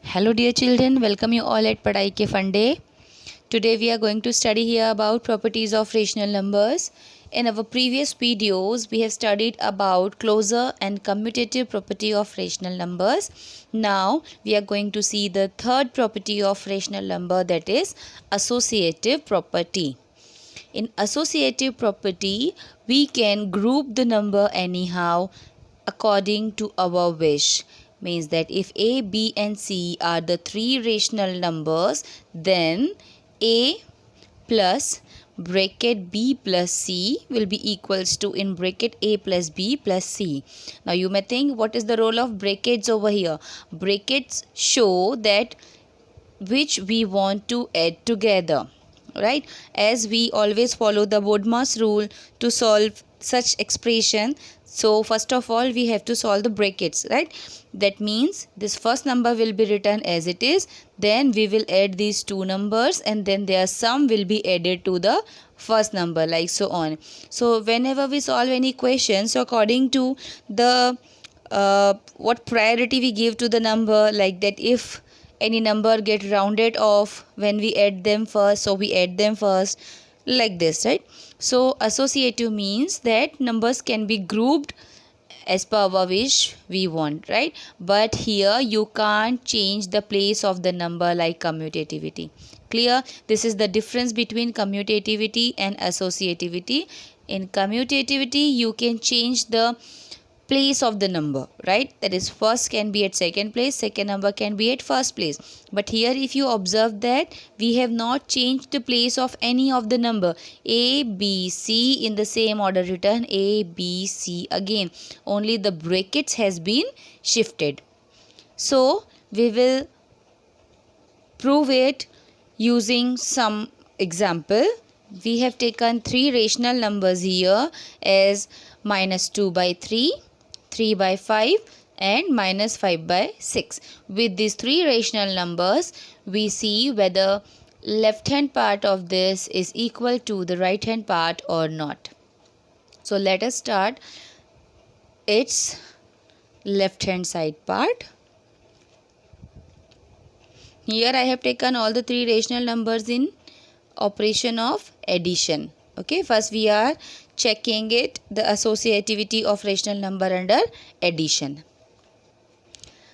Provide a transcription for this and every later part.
Hello dear children, welcome you all at Padai Ke Fun Day. Today we are going to study here about properties of rational numbers. In our previous videos, we have studied about closure and commutative property of rational numbers. Now we are going to see the third property of rational number, that is associative property. In associative property, we can group the number anyhow according to our wish. Means that if A, B and C are the three rational numbers, then A plus bracket B plus C will be equals to in bracket A plus B plus C. Now you may think, what is the role of brackets over here? Brackets show that which we want to add together, right? As we always follow the BODMAS rule to solve such expression, so first of all we have to solve the brackets, right? That means this first number will be written as it is, then we will add these two numbers, and then their sum will be added to the first number, like so on. So whenever we solve any question, so according to the what priority we give to the number, like that if any number get rounded off when we add them first, so we add them first, like this, right? So associative means that numbers can be grouped as per our wish we want, right? But here you can't change the place of the number like commutativity. Clear? This is the difference between commutativity and associativity. In commutativity you can change the place of the number, right? That is, first can be at second place, second number can be at first place. But here if you observe that we have not changed the place of any of the number. A, B, C in the same order written, A, B, C again. Only the brackets has been shifted. So we will prove it using some example. We have taken three rational numbers here as -2 by 3, 3 by 5 and -5 by 6. With these three rational numbers, we see whether left hand part of this is equal to the right hand part or not. So let us start its left hand side part. Here I have taken all the three rational numbers in operation of addition. Okay, first we are checking it, the associativity of rational number under addition.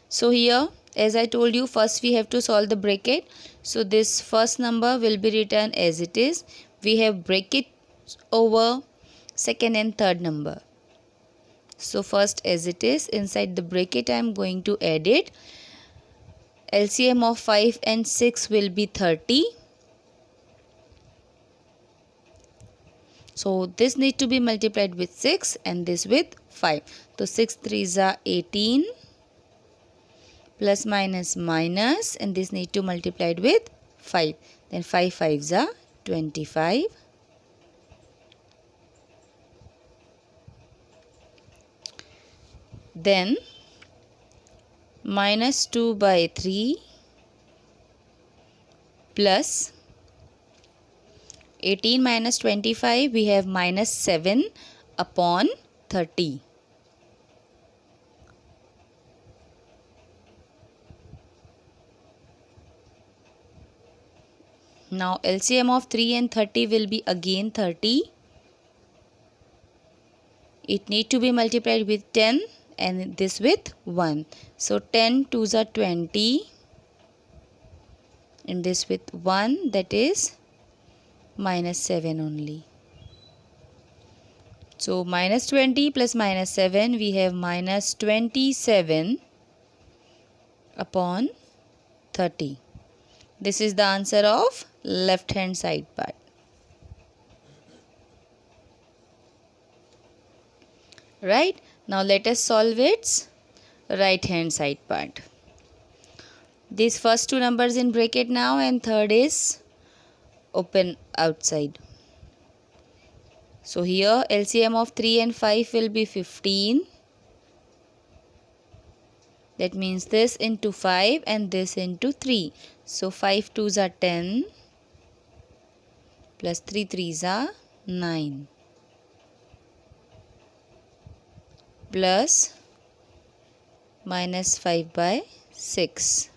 So here, as I told you, first we have to solve the bracket. So this first number will be written as it is. We have bracket over second and third number. So first as it is, inside the bracket I am going to add it. LCM of 5 and 6 will be 30. So this need to be multiplied with 6 and this with 5. So 6 3s are 18 plus minus minus, and this need to multiplied with 5. Then 5 5s are 25. Then -2 by 3 plus 18 minus 25, we have -7 upon 30. Now LCM of 3 and 30 will be again 30. It need to be multiplied with 10 and this with 1. So 10 2s are 20 and this with 1, that is -7 only. So -20 plus -7, we have -27 upon 30. This is the answer of left hand side part. Right? Now let us solve its right hand side part. These first two numbers in bracket now, and third is open outside. So here LCM of 3 and 5 will be 15. That means this into 5 and this into 3. So 5 2s are 10 plus 3 3s are 9 plus -5 by 6.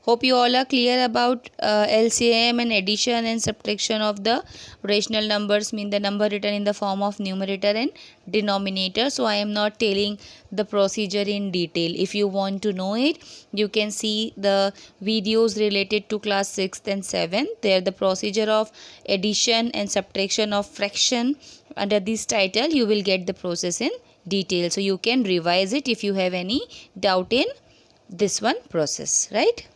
Hope you all are clear about LCM and addition and subtraction of the rational numbers, mean the number written in the form of numerator and denominator. So I am not telling the procedure in detail. If you want to know it, you can see the videos related to class 6th and 7th. There the procedure of addition and subtraction of fraction, under this title you will get the process in detail. So you can revise it if you have any doubt in this one process, right?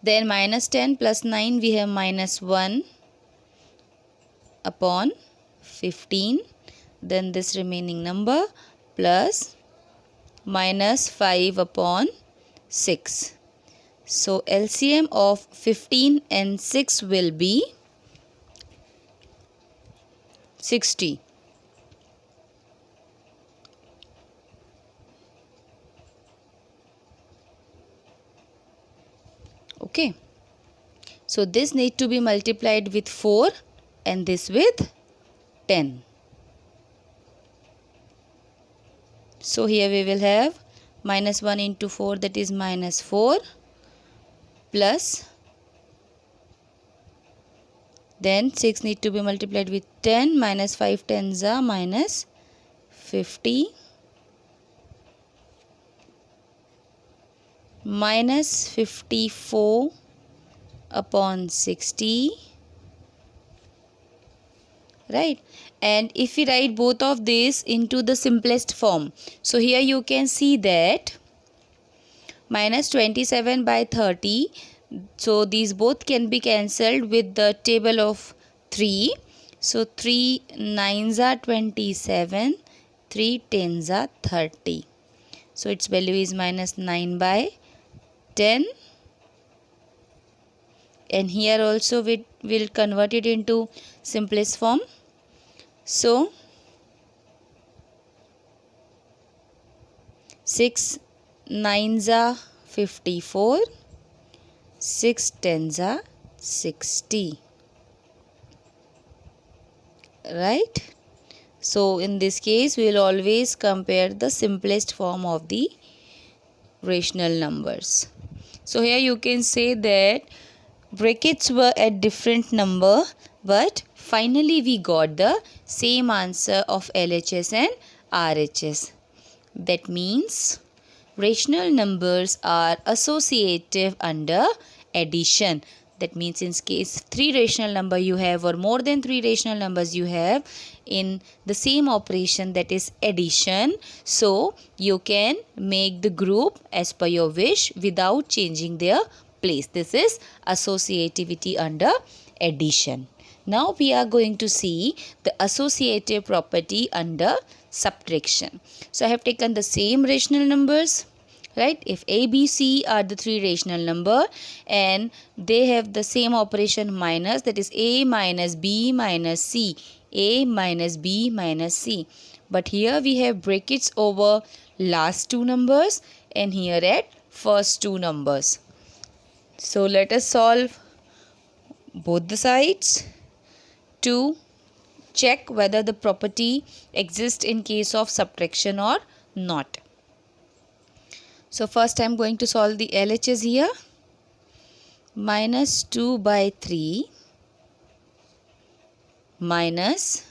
Then minus 10 plus 9, we have minus 1 upon 15. Then this remaining number plus minus 5 upon 6. So LCM of 15 and 6 will be 60. Okay. So this need to be multiplied with 4 and this with 10. So here we will have minus 1 into 4, that is minus 4, plus then 6 need to be multiplied with 10, minus 5 tens are minus 50, minus 54 upon 60, right? And if we write both of these into the simplest form, so here you can see that minus 27 by 30, so these both can be cancelled with the table of 3. So 3 9s are 27, 3 10s are 30. So its value is minus 9 by 10. And here also we will convert it into simplest form. So 6 9s are 54, 6 10s are 60, right? So in this case we will always compare the simplest form of the rational numbers. So here you can say that brackets were at different number, but finally we got the same answer of LHS and RHS. That means rational numbers are associative under addition. That means in case 3 rational number you have or more than 3 rational numbers you have in the same operation, that is addition, so you can make the group as per your wish without changing their place. This is associativity under addition. Now we are going to see the associative property under subtraction. So I have taken the same rational numbers, right? If A, B, C are the 3 rational number and they have the same operation minus, that is A minus B minus C, A minus B minus C. But here we have brackets over last 2 numbers and here at first 2 numbers. So let us solve both the sides to check whether the property exists in case of subtraction or not. So first I am going to solve the LHS here. Minus 2 by 3 minus,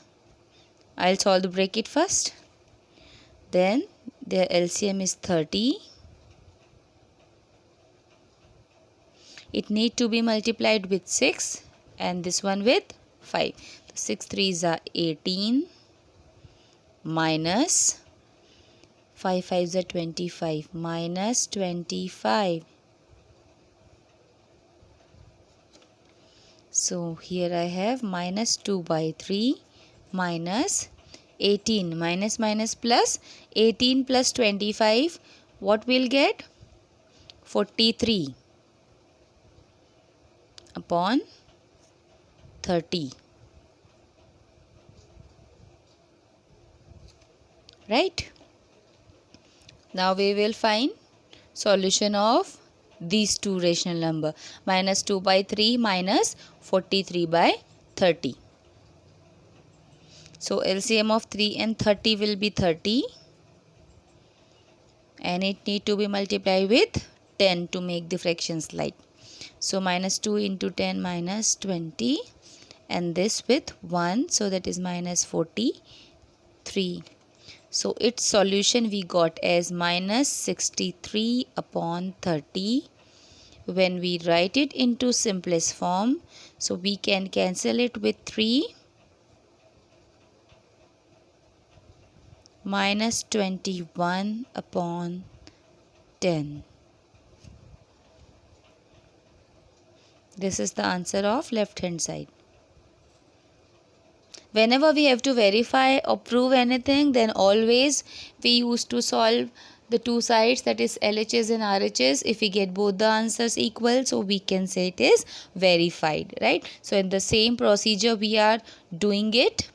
I'll solve the bracket first. Then their LCM is 30. It need to be multiplied with 6 and this one with 5. 6 3s are 18 minus 5 5s are 25 minus 25. So here I have minus 2 by 3 minus 18, minus minus plus 18 plus 25, what we'll get? 43 upon 30. Right? Now we will find solution of these 2 rational number. Minus 2 by 3 minus 43 by 30. So LCM of 3 and 30 will be 30. And it need to be multiplied with 10 to make the fractions light. So minus 2 into 10 minus 20, and this with 1, so that is minus 43. So its solution we got as minus 63 upon 30. When we write it into simplest form, so we can cancel it with 3, minus 21 upon 10. This is the answer of left hand side. Whenever we have to verify or prove anything, then always we used to solve the two sides, that is LHS and RHS. If we get both the answers equal, so we can say it is verified, right? So in the same procedure we are doing it.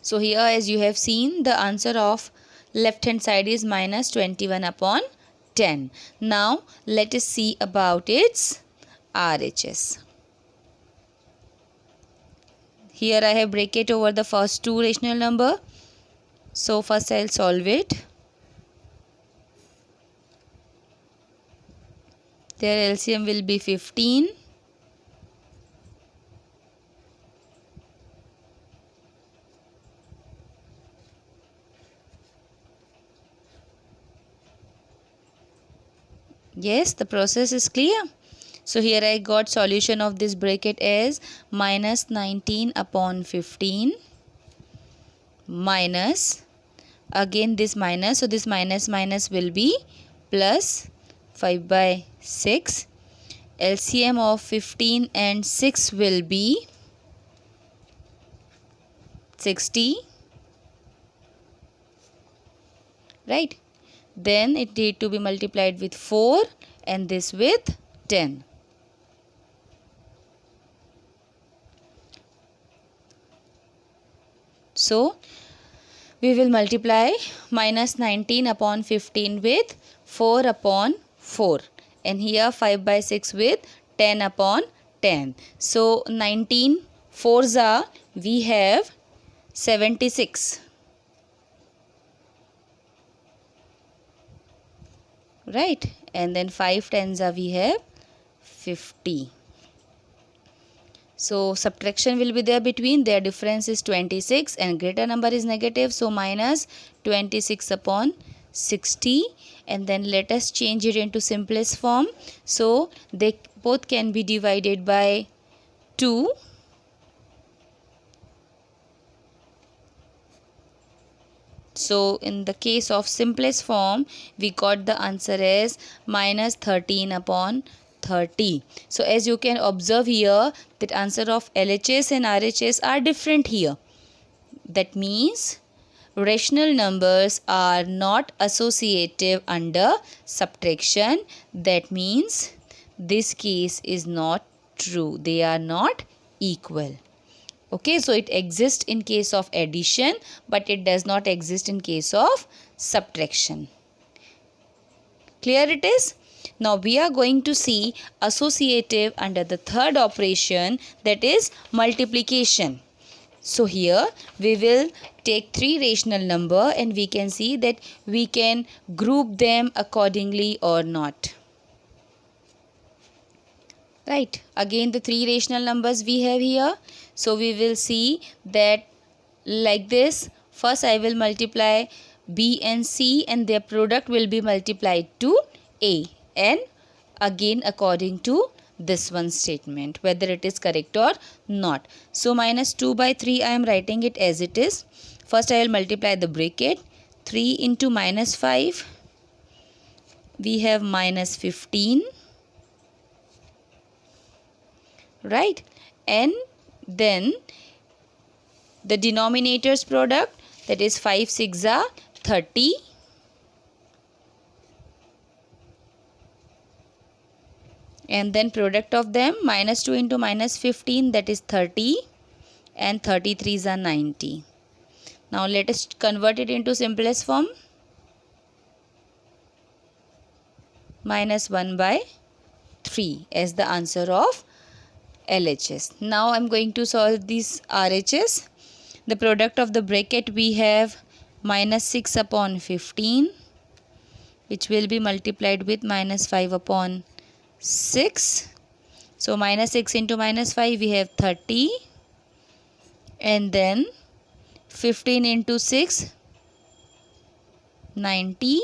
So here, as you have seen, the answer of left hand side is minus 21 upon 10. Now let us see about its RHS. Here I have bracket over the first two rational number. So first I will solve it. Their LCM will be 15. Yes, the process is clear. So here I got solution of this bracket as minus 19 upon 15 minus, again this minus, so this minus will be plus 5 by 6. LCM of 15 and 6 will be 60, right? Then it need to be multiplied with 4 and this with 10. So we will multiply minus 19 upon 15 with 4 upon 4, and here 5 by 6 with 10 upon 10. So 19 fours are, we have 76. Right, and then 5 tens are, we have 50. So subtraction will be there between, their difference is 26 and greater number is negative, so minus 26 upon 60, and then let us change it into simplest form. So they both can be divided by 2. So in the case of simplest form, we got the answer as minus 13 upon 30. So as you can observe here, that answer of LHS and RHS are different here. That means rational numbers are not associative under subtraction. That means this case is not true. They are not equal. Okay, so it exists in case of addition, but it does not exist in case of subtraction. Clear it is? Now we are going to see associative under the third operation, that is multiplication. So here we will take three rational number and we can see that we can group them accordingly or not. Right, again the three rational numbers we have here. So we will see that like this. First I will multiply B and C and their product will be multiplied to A, and again according to this one statement, whether it is correct or not. So minus 2 by 3 I am writing it as it is. First I will multiply the bracket. 3 into minus 5, we have minus 15. Right, and then the denominator's product, that is 5 6 are 30, and then product of them, minus 2 into minus 15, that is 30, and 33s are 90. Now let us convert it into simplest form. Minus 1 by 3 as the answer of LHS. Now I am going to solve this RHS. The product of the bracket we have minus 6 upon 15 which will be multiplied with minus 5 upon 6. So minus 6 into minus 5 we have 30, and then 15 into 6 90,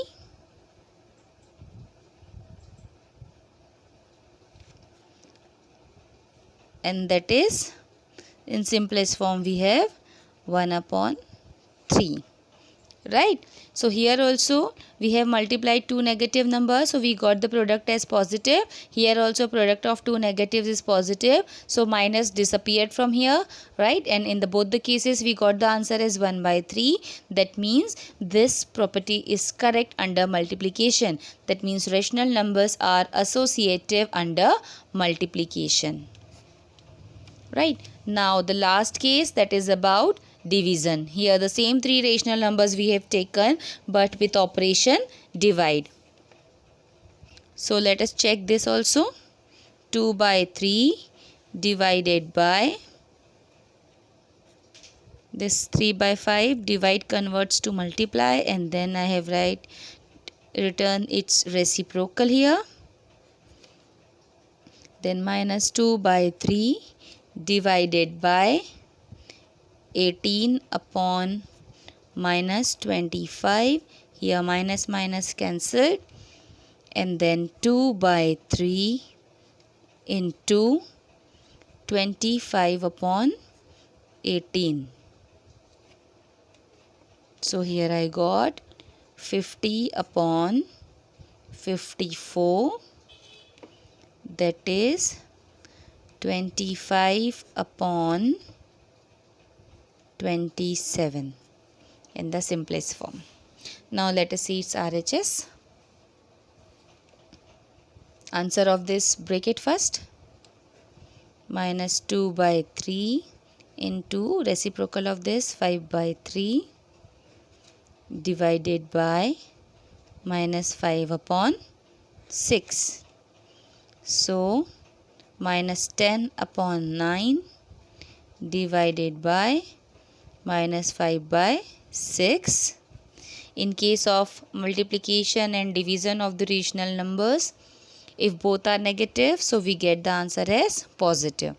and that is in simplest form we have 1 upon 3. Right. So here also we have multiplied two negative numbers, so we got the product as positive. Here also product of two negatives is positive, so minus disappeared from here, right? And in the both the cases we got the answer as 1 by 3. That means this property is correct under multiplication. That means rational numbers are associative under multiplication. Right. Now the last case, that is about division. Here the same three rational numbers we have taken, but with operation divide. So let us check this also. 2 by 3 divided by this 3 by 5. Divide converts to multiply, and then I have written its reciprocal here. Then minus 2 by 3 divided by 18 upon minus 25. Here minus minus cancelled, and then 2 by 3 into 25 upon 18. So here I got 50 upon 54, that is 25 upon 27 in the simplest form. Now let us see its RHS. Answer of this bracket first. Minus 2 by 3 into reciprocal of this 5 by 3 divided by minus 5 upon 6. So minus 10 upon 9 divided by minus 5 by 6. In case of multiplication and division of the rational numbers, if both are negative, so we get the answer as positive.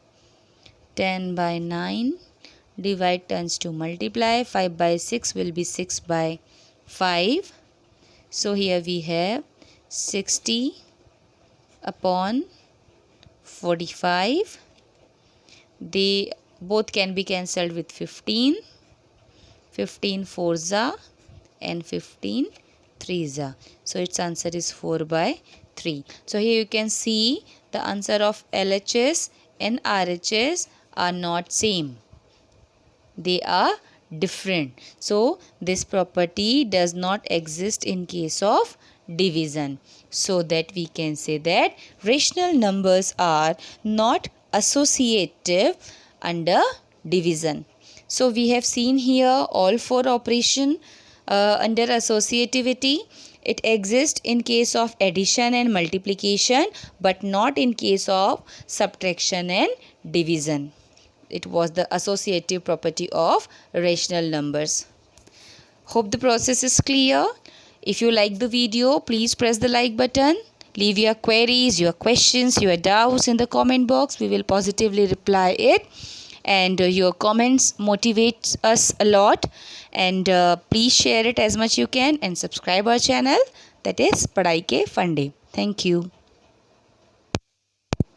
10 by 9, divide turns to multiply. 5 by 6 will be 6 by 5. So here we have 60 upon 45. They both can be cancelled with 15. 15 4s and 15 3s. So its answer is 4 by 3. So here you can see the answer of LHS and RHS are not same. They are different. So this property does not exist in case of division. So that we can say that rational numbers are not associative under division. So we have seen here all four operations under associativity. It exists in case of addition and multiplication, but not in case of subtraction and division. It was the associative property of rational numbers. Hope the process is clear. If you like the video, please press the like button. Leave your queries, your questions, your doubts in the comment box. We will positively reply it. And your comments motivate us a lot. And please share it as much you can and subscribe our channel, that is Padhai Ke Fun Day. Thank you.